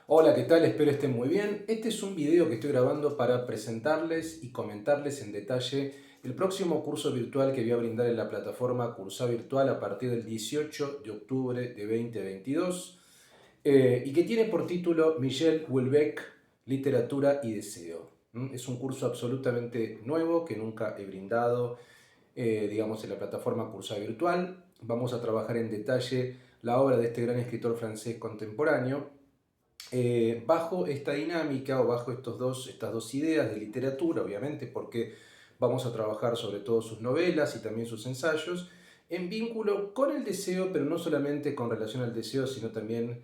Hola, ¿qué tal? Espero estén muy bien. Este es un video que estoy grabando para presentarles y comentarles en detalle el próximo curso virtual que voy a brindar en la plataforma Cursa Virtual a partir del 18 de octubre de 2022 y que tiene por título Michel Houellebecq, Literatura y Deseo. Es un curso absolutamente nuevo que nunca he brindado, digamos, en la plataforma Cursa Virtual. Vamos a trabajar en detalle la obra de este gran escritor francés contemporáneo bajo esta dinámica o bajo estas dos ideas de literatura, obviamente, porque vamos a trabajar sobre todo sus novelas y también sus ensayos, en vínculo con el deseo, pero no solamente con relación al deseo, sino también,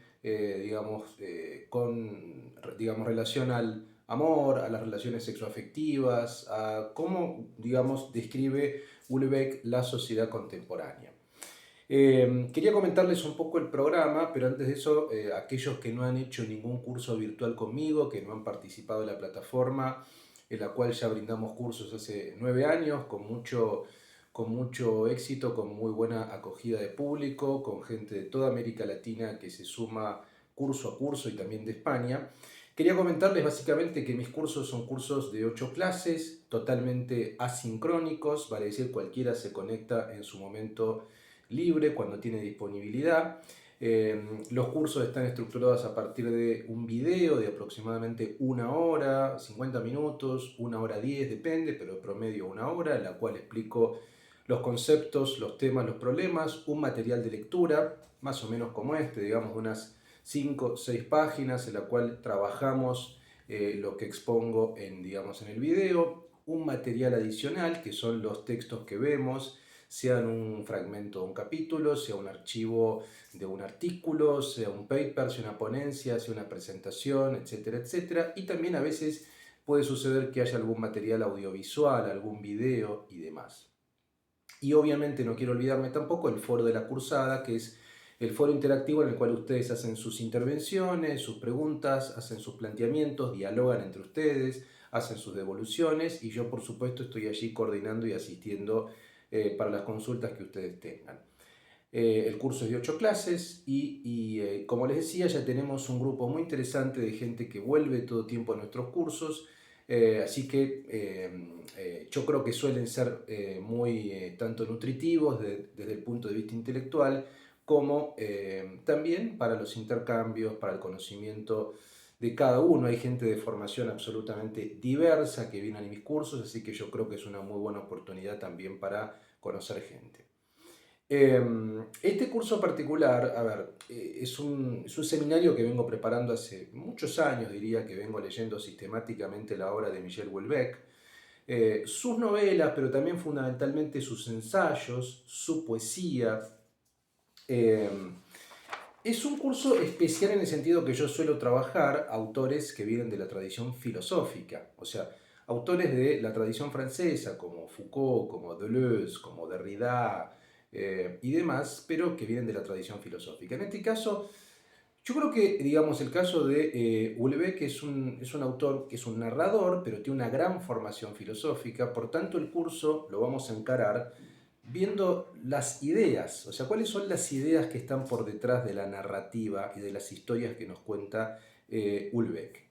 con relación al amor, a las relaciones sexoafectivas, a cómo, digamos, describe Houellebecq la sociedad contemporánea. Quería comentarles un poco el programa, pero antes de eso, aquellos que no han hecho ningún curso virtual conmigo, que no han participado en la plataforma, en la cual ya brindamos cursos hace 9 años, con mucho éxito, con muy buena acogida de público, con gente de toda América Latina que se suma curso a curso y también de España. Quería comentarles básicamente que mis cursos son cursos de 8 clases, totalmente asincrónicos, vale decir, cualquiera se conecta en su momento libre cuando tiene disponibilidad. Los cursos están estructurados a partir de un video de aproximadamente 1 hora, 50 minutos, 1 hora 10, depende, pero promedio 1 hora, en la cual explico los conceptos, los temas, los problemas, un material de lectura, más o menos como este, digamos, de unas 5 o 6 páginas, en la cual trabajamos lo que expongo digamos, en el video, un material adicional, que son los textos que vemos, sean un fragmento de un capítulo, sea un archivo de un artículo, sea un paper, sea una ponencia, sea una presentación, etcétera, etcétera. Y también a veces puede suceder que haya algún material audiovisual, algún video y demás. Y obviamente no quiero olvidarme tampoco el foro de la cursada, que es el foro interactivo en el cual ustedes hacen sus intervenciones, sus preguntas, hacen sus planteamientos, dialogan entre ustedes, hacen sus devoluciones y yo por supuesto estoy allí coordinando y asistiendo para las consultas que ustedes tengan. El curso es de 8 clases y como les decía, ya tenemos un grupo muy interesante de gente que vuelve todo tiempo a nuestros cursos, así que yo creo que suelen ser muy tanto nutritivos desde el punto de vista intelectual como también para los intercambios, para el conocimiento de cada uno. Hay gente de formación absolutamente diversa que viene a mis cursos, así que yo creo que es una muy buena oportunidad también para conocer gente. Este curso particular, a ver, es un seminario que vengo preparando hace muchos años, diría que vengo leyendo sistemáticamente la obra de Michel Houellebecq, sus novelas, pero también fundamentalmente sus ensayos, su poesía. Eh, es un curso especial en el sentido que yo suelo trabajar autores que vienen de la tradición filosófica, o sea, autores de la tradición francesa como Foucault, como Deleuze, como Derrida y demás, pero que vienen de la tradición filosófica. En este caso, yo creo que, digamos, el caso de Houellebecq es un autor que es un narrador, pero tiene una gran formación filosófica, por tanto el curso lo vamos a encarar viendo las ideas, o sea, cuáles son las ideas que están por detrás de la narrativa y de las historias que nos cuenta Houellebecq.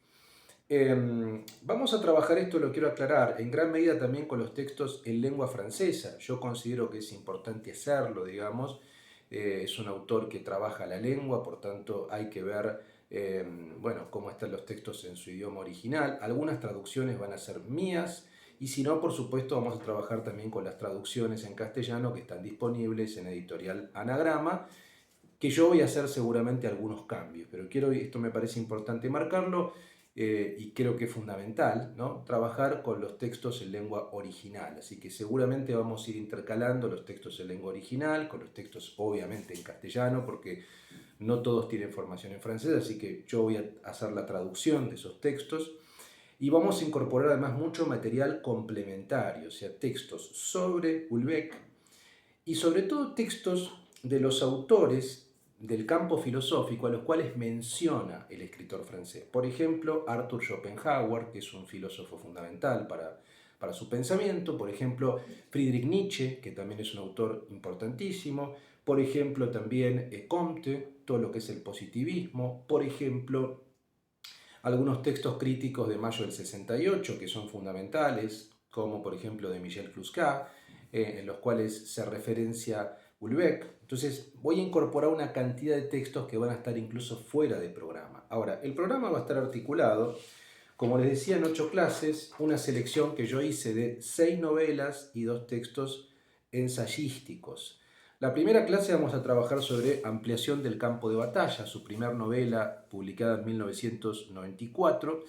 Vamos a trabajar esto, lo quiero aclarar, en gran medida también con los textos en lengua francesa. Yo considero que es importante hacerlo, digamos. Es un autor que trabaja la lengua, por tanto hay que ver bueno, cómo están los textos en su idioma original. Algunas traducciones van a ser mías y si no, por supuesto, vamos a trabajar también con las traducciones en castellano que están disponibles en editorial Anagrama, que yo voy a hacer seguramente algunos cambios, pero esto me parece importante marcarlo y creo que es fundamental, ¿no? Trabajar con los textos en lengua original, así que seguramente vamos a ir intercalando los textos en lengua original con los textos obviamente en castellano, porque no todos tienen formación en francés, así que yo voy a hacer la traducción de esos textos y vamos a incorporar además mucho material complementario, o sea, textos sobre Houellebecq y sobre todo textos de los autores del campo filosófico a los cuales menciona el escritor francés. Por ejemplo, Arthur Schopenhauer, que es un filósofo fundamental para su pensamiento. Por ejemplo, Friedrich Nietzsche, que también es un autor importantísimo. Por ejemplo, también Comte, todo lo que es el positivismo. Por ejemplo, algunos textos críticos de mayo del 68 que son fundamentales, como por ejemplo de Michel Cluscat, en los cuales se referencia Houellebecq. Entonces voy a incorporar una cantidad de textos que van a estar incluso fuera del programa. Ahora, el programa va a estar articulado, como les decía, en 8 clases, una selección que yo hice de 6 novelas y 2 textos ensayísticos. La primera clase vamos a trabajar sobre Ampliación del campo de batalla, su primer novela publicada en 1994.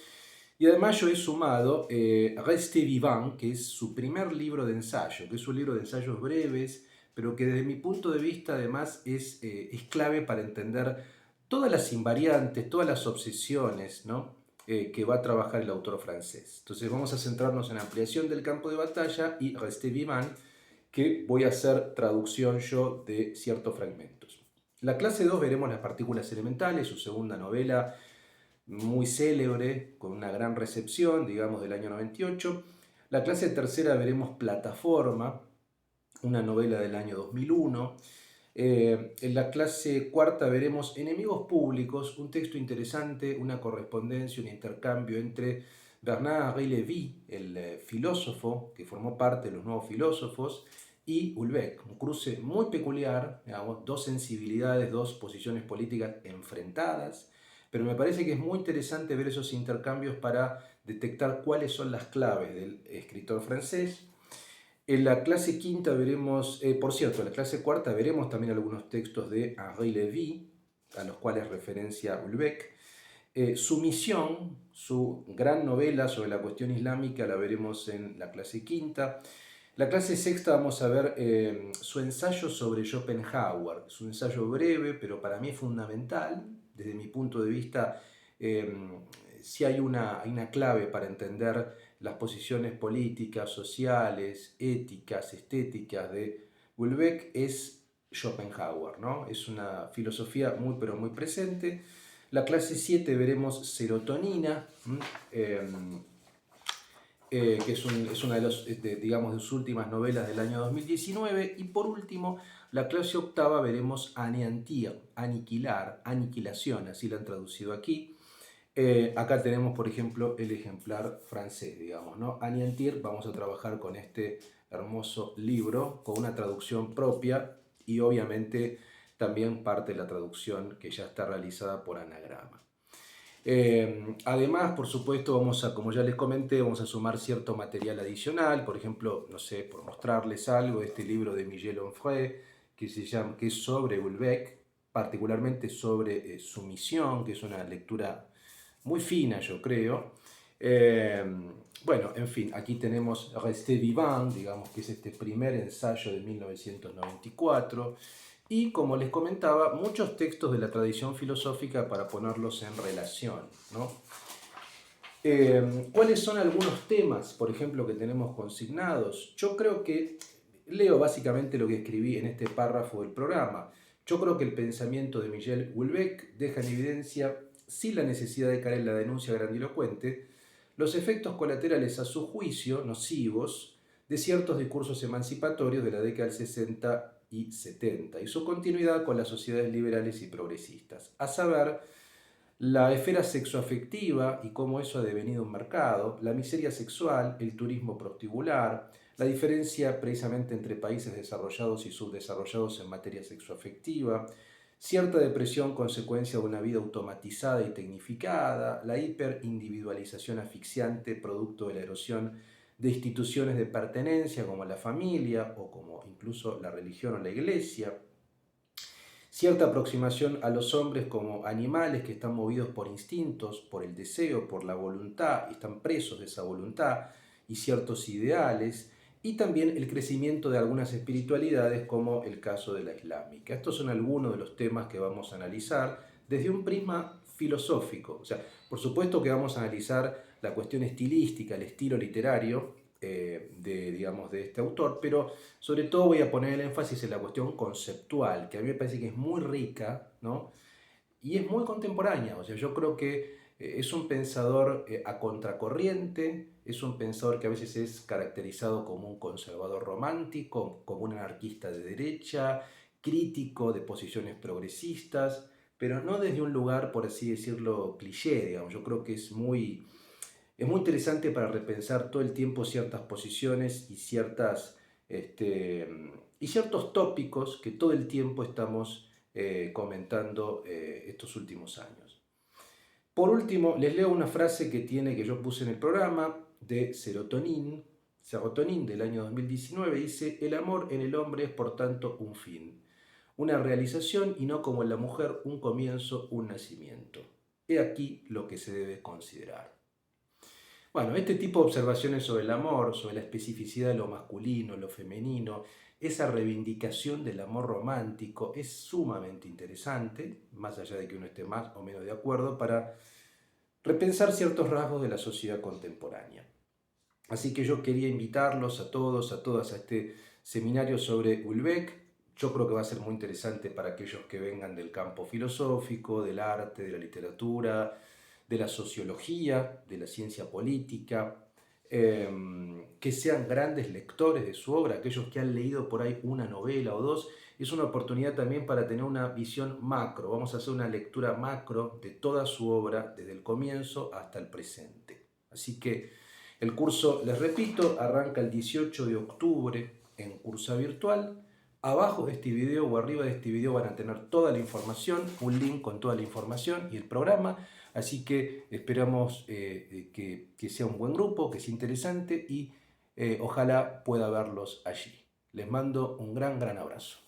Y además yo he sumado Rester Vivant, que es su primer libro de ensayo, que es un libro de ensayos breves, pero que desde mi punto de vista además es clave para entender todas las invariantes, todas las obsesiones, ¿no? Que va a trabajar el autor francés. Entonces vamos a centrarnos en Ampliación del campo de batalla y Rester Vivant, que voy a hacer traducción yo de ciertos fragmentos. La clase 2 veremos Las partículas elementales, su segunda novela muy célebre, con una gran recepción, digamos, del año 98. La clase tercera veremos Plataforma, una novela del año 2001. En la clase cuarta veremos Enemigos públicos, un texto interesante, una correspondencia, un intercambio entre Bernard-Henri Lévy, el filósofo que formó parte de los nuevos filósofos, y Houellebecq, un cruce muy peculiar, digamos, dos sensibilidades, dos posiciones políticas enfrentadas, pero me parece que es muy interesante ver esos intercambios para detectar cuáles son las claves del escritor francés. En la clase quinta veremos, por cierto, en la clase cuarta veremos también algunos textos de Henri Lévy, a los cuales referencia Houellebecq. Su misión, su gran novela sobre la cuestión islámica, la veremos en la clase quinta. La clase sexta vamos a ver su ensayo sobre Schopenhauer. Es un ensayo breve, pero para mí es fundamental. Desde mi punto de vista, si hay una clave para entender las posiciones políticas, sociales, éticas, estéticas de Houellebecq, es Schopenhauer, ¿no? Es una filosofía muy, pero muy presente. La clase 7 veremos Serotonina, que es una de, digamos, de sus últimas novelas del año 2019. Y por último, la clase octava veremos Anéantir, aniquilar, aniquilación, así la han traducido aquí. Acá tenemos, por ejemplo, el ejemplar francés, digamos, ¿no? Anéantir, vamos a trabajar con este hermoso libro, con una traducción propia y obviamente también parte de la traducción que ya está realizada por Anagrama. Además, por supuesto, como ya les comenté, vamos a sumar cierto material adicional, por ejemplo, no sé, por mostrarles algo, este libro de Miguel Onfray, que es sobre Houellebecq, particularmente sobre su misión, que es una lectura muy fina, yo creo. Bueno, en fin, aquí tenemos Rester Vivant, digamos que es este primer ensayo de 1994. Y como les comentaba, muchos textos de la tradición filosófica para ponerlos en relación, ¿no? ¿Cuáles son algunos temas, por ejemplo, que tenemos consignados? Yo creo que leo básicamente lo que escribí en este párrafo del programa. Yo creo que el pensamiento de Michel Houellebecq deja en evidencia, sin la necesidad de caer en la denuncia grandilocuente, los efectos colaterales a su juicio, nocivos, de ciertos discursos emancipatorios de la década del 60 y 70 y su continuidad con las sociedades liberales y progresistas, a saber, la esfera sexoafectiva y cómo eso ha devenido un mercado, la miseria sexual, el turismo prostibular, la diferencia precisamente entre países desarrollados y subdesarrollados en materia sexoafectiva, cierta depresión consecuencia de una vida automatizada y tecnificada, la hiperindividualización asfixiante producto de la erosión de instituciones de pertenencia como la familia o como incluso la religión o la iglesia, cierta aproximación a los hombres como animales que están movidos por instintos, por el deseo, por la voluntad, y están presos de esa voluntad y ciertos ideales, y también el crecimiento de algunas espiritualidades como el caso de la islámica. Estos son algunos de los temas que vamos a analizar desde un prisma filosófico. O sea, por supuesto que vamos a analizar la cuestión estilística, el estilo literario digamos, de este autor, pero sobre todo voy a poner el énfasis en la cuestión conceptual, que a mí me parece que es muy rica, ¿no? Y es muy contemporánea. O sea, yo creo que es un pensador a contracorriente, es un pensador que a veces es caracterizado como un conservador romántico, como un anarquista de derecha, crítico de posiciones progresistas, pero no desde un lugar, por así decirlo, cliché, digamos. Yo creo que es muy interesante para repensar todo el tiempo ciertas posiciones y ciertos tópicos que todo el tiempo estamos comentando estos últimos años. Por último, les leo una frase que yo puse en el programa de Serotonin del año 2019, dice: el amor en el hombre es por tanto un fin, una realización y no como en la mujer un comienzo, un nacimiento. He aquí lo que se debe considerar. Bueno, este tipo de observaciones sobre el amor, sobre la especificidad de lo masculino, lo femenino, esa reivindicación del amor romántico es sumamente interesante, más allá de que uno esté más o menos de acuerdo, para repensar ciertos rasgos de la sociedad contemporánea. Así que yo quería invitarlos a todos, a todas, a este seminario sobre Houellebecq. Yo creo que va a ser muy interesante para aquellos que vengan del campo filosófico, del arte, de la literatura, de la sociología, de la ciencia política, que sean grandes lectores de su obra, aquellos que han leído por ahí una novela o dos. Es una oportunidad también para tener una visión macro. Vamos a hacer una lectura macro de toda su obra, desde el comienzo hasta el presente. Así que el curso, les repito, arranca el 18 de octubre en Cursa Virtual. Abajo de este video o arriba de este video van a tener toda la información, un link con toda la información y el programa. Así que esperamos que sea un buen grupo, que sea interesante y ojalá pueda verlos allí. Les mando un gran abrazo.